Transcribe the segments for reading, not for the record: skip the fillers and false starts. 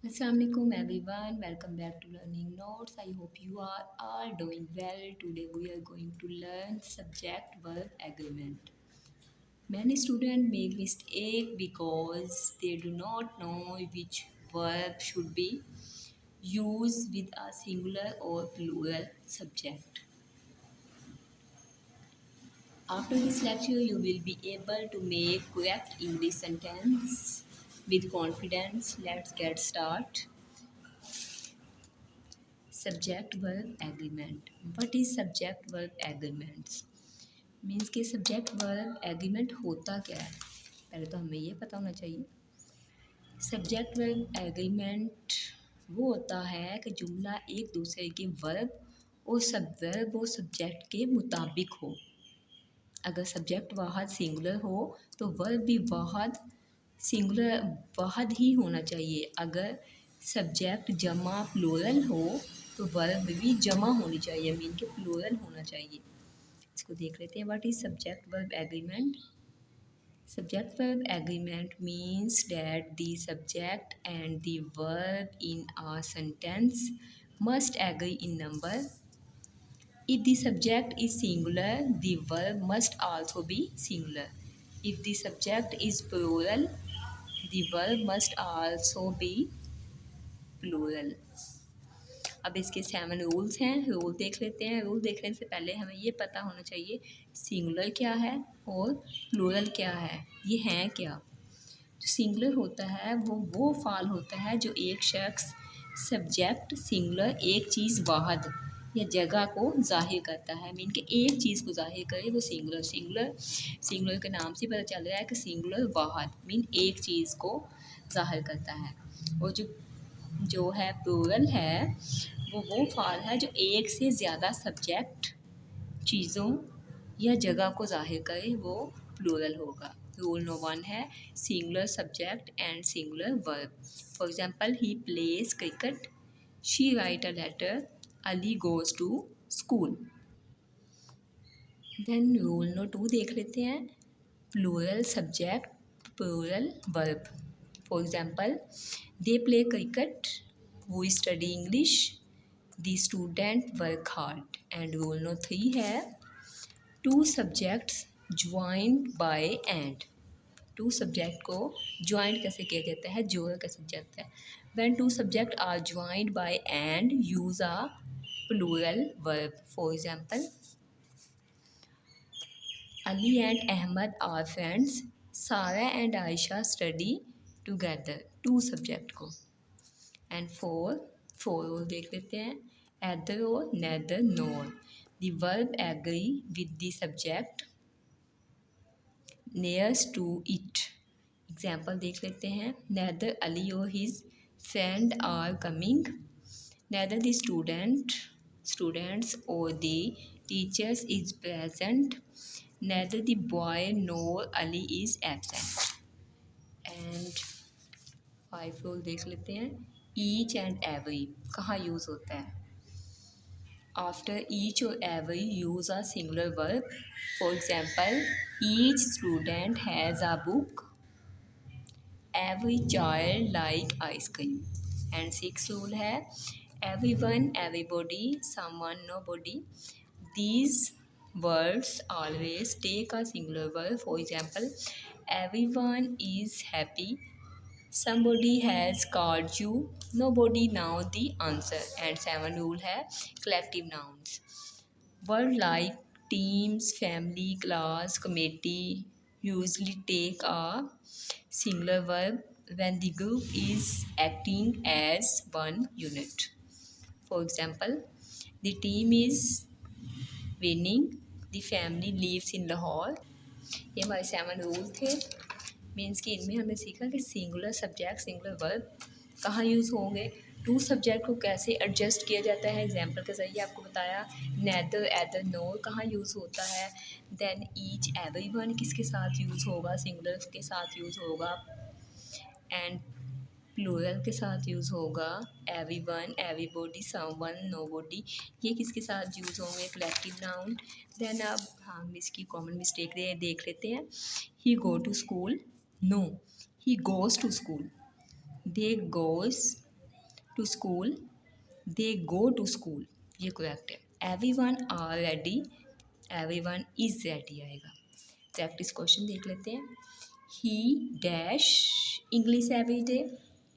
Assalamualaikum everyone, welcome back to Learning Notes. I hope you are all doing well. Today we are going to learn subject verb agreement. Many students make mistake because they do not know which verb should be used with a singular or plural subject. After this lecture, you will be able to make correct English sentence with confidence. Let's get started. Subject verb agreement. What is subject verb agreements? Means कि subject verb agreement होता क्या है, पहले तो हमें ये पता होना चाहिए. सब्जेक्ट वर्ब एग्रीमेंट वो होता है कि जुमला एक दूसरे के वर्ब और सब वर्ब और सब्जेक्ट के मुताबिक हो. अगर सब्जेक्ट वाहद सिंगुलर हो तो वर्ब भी वाहद सिंगुलर वाहद ही होना चाहिए. अगर सब्जेक्ट जमा प्लूरल हो तो वर्ब भी जमा होनी चाहिए, मीन के प्लूरल होना चाहिए. इसको देख लेते हैं. What is subject verb agreement? Subject verb agreement means that the subject and the verb in a sentence must agree in number. If the subject is singular, the verb must also be singular. If the subject is plural, the verb must also be plural. अब इसके 7 rules हैं. Rule देख लेते हैं. Rule देखने से पहले हमें ये पता होना चाहिए सिंगुलर क्या है और प्लूरल क्या है. ये हैं क्या? जो सिंगुलर होता है वो फाल होता है जो एक शख्स सब्जेक्ट सिंगुलर एक चीज़ वाहद या जगह को ज़ाहिर करता है. मीन कि एक चीज़ को ज़ाहिर करे वो सिंगुलर. सिंगुलर के नाम से पता चल रहा है कि सिंगुलर वाहद मीन एक चीज़ को ज़ाहिर करता है. और जो है प्लूरल है वो फाल है जो एक से ज़्यादा सब्जेक्ट चीज़ों या जगह को ज़ाहिर करे, वो प्लूरल होगा. रूल नो 1 है singular subject and singular verb. For example, he plays cricket, she write a letter, Ali goes to school. Then rule no 2 देख लेते हैं. Plural subject plural verb. For example, they play cricket, वो study English, the student work hard. And rule no 3 है two subjects joint by and. Two subject को ज्वाइंट कैसे किया जाता है? जोड़ कैसे जाता है? When two subject are joint by and use a plural verb. For example, Ali and Ahmad are friends, Sara and Ayesha study together. Two subject को. एंड फोर देख लेते हैं. Either or neither nor. The verb agree with the subject nearest to it. Example देख लेते हैं. Neither Ali or his friend are coming. Neither the students or the teachers is present. Neither the boy nor Ali is absent. And 5 rule देख लेते हैं. Each and every कहाँ use होता है? After each or every, use a singular verb. For example, each student has a book. Every child like ice cream. And 6 rule है everyone, everybody, someone, nobody. These words always take a singular verb. For example, everyone is happy. Somebody has called you. Nobody know the answer. And 7 rule है collective nouns. Word like teams, family, class, committee usually take a singular verb when the group is acting as one unit. For example, the team is winning. The family lives in Lahore. ये हमारे 7 rule थे. Means कि इनमें हमने सीखा कि singular subject singular verb कहाँ use होंगे, टू सब्जेक्ट को कैसे एडजस्ट किया जाता है. एग्जाम्पल के ज़रिए आपको बताया. नेदर एदर नोर कहाँ यूज़ होता है. देन ईच एवरीवन किसके साथ यूज़ होगा? सिंगुलर के साथ यूज़ होगा. एंड प्लूरल के साथ यूज़ होगा. एवरीवन, एवरीबॉडी, समवन, नोबॉडी ये किसके साथ यूज़ होंगे? Collective noun. देन अब हम इसकी कॉमन मिस्टेक देख लेते हैं. He go to school. No, he goes to school. They goes. To school, they go to school, ये करेक्ट है। Everyone are ready, everyone is ready आएगा। प्रैक्टिस क्वेश्चन देख लेते हैं। He dash English every day,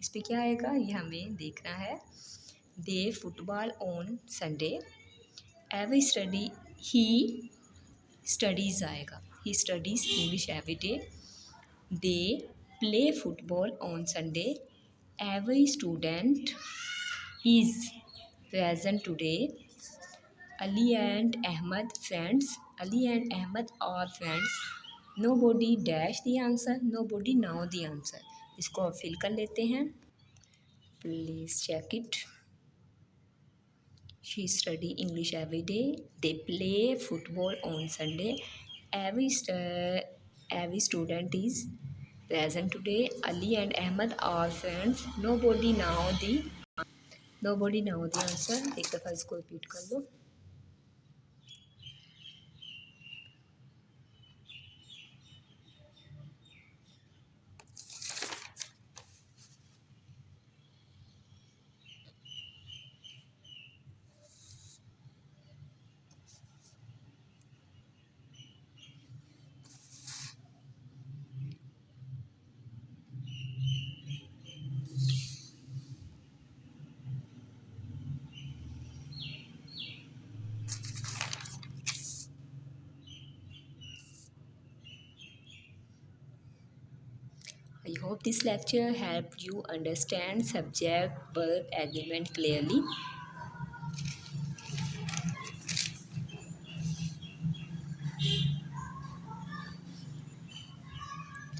इस पर क्या आएगा ये हमें देखना है। They football on Sunday, every study, he studies आएगा, he studies English every day. They play football on Sunday, every student is present today. Ali and Ahmed friends, Ali and Ahmed are friends. Nobody dash the answer, nobody know the answer. इसको अब fill कर लेते हैं। Please check it. She study English every day. They play football on Sunday. Every student is present today. Ali and Ahmed are friends. Nobody know the answer. एक दफ़ा इसको repeat कर लो। I hope this lecture helped you understand subject verb agreement clearly.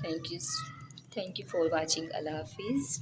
Thank you. Thank you for watching. Allah Hafiz.